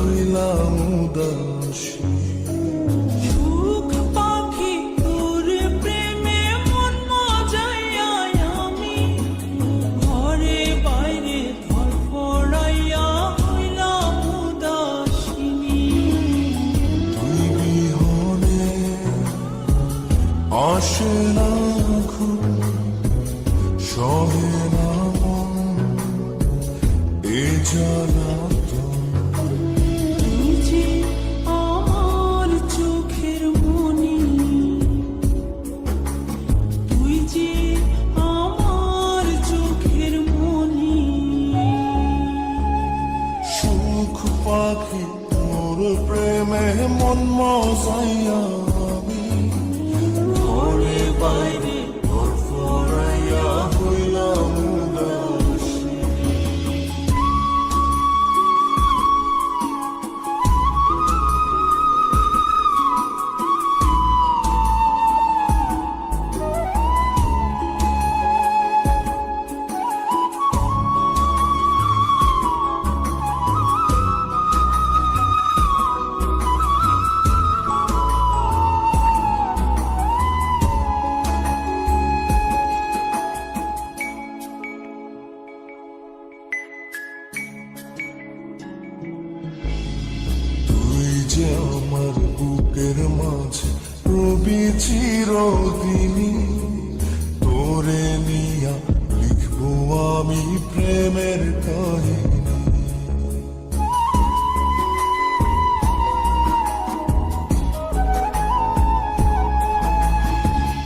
হইলাম উদাসী। সুখ পাখি তোর প্রেমে মন মজাইয়া আমি ঘরে বাইরে ধরফড়াইয়া হইলাম উদাসিনী। তুই বিহনে আসে না ঘুম, সহে না মন এ জ্বালাতন। তুই যে আমার চোখের মনি, তুই যে আমার চোখের মনি। সুখ পাখি মোর প্রেমে মন মজাইয়া আমি ঘরে বাইরে ধরফড়াইয়া হইলাম উদাসী। তুই যে আমার বুকের মাঝে রবি চিরদিনই, তোরে নিয়া লিখবো আমি প্রেমের কাহিনী।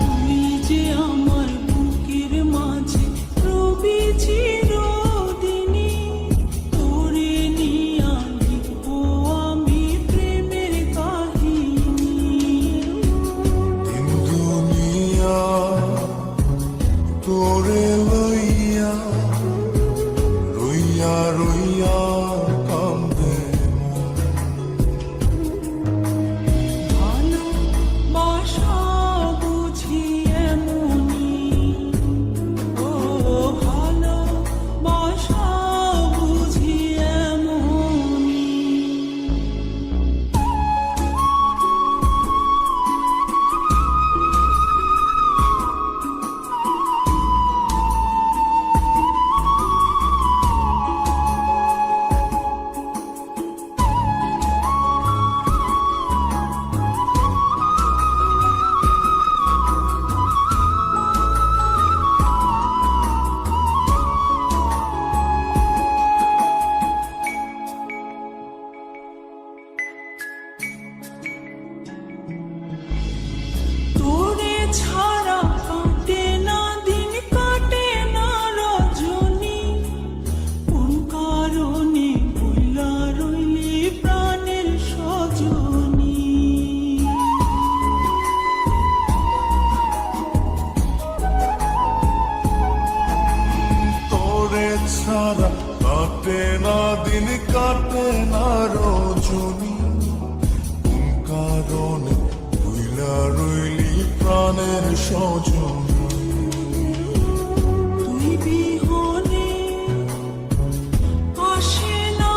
তুই যে আমার বুকের মাঝে রবি চিরদিনই, তোরে নিয়া লিখবো আমি প্রেমের কাহিনী। দিন দুনিয়া তোরে লইয়া রইয়া রইয়া কান্দে মন। ভালোবাসা বুঝি এমনি, ও ভালোবাসা বুঝি এমনি। তোরে ছাড়া কাটে না দিন, কাটে না রজনী। কোন কারণে ভুলা রইলি প্রাণের সজনী। তোরে ছাড়া কাটে না দিন, কাটে না রজনী। কোন কারণে ভুইলা রইলি প্রাণের সজনী। তুই বিহনে আসে না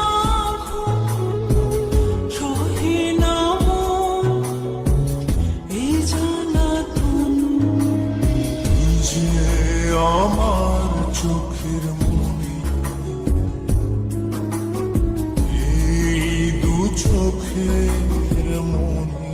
ঘুম, সহে না মন এ জ্বালাতন। তুই যে আমার চোখের মনি, এই দু চোখের মনি।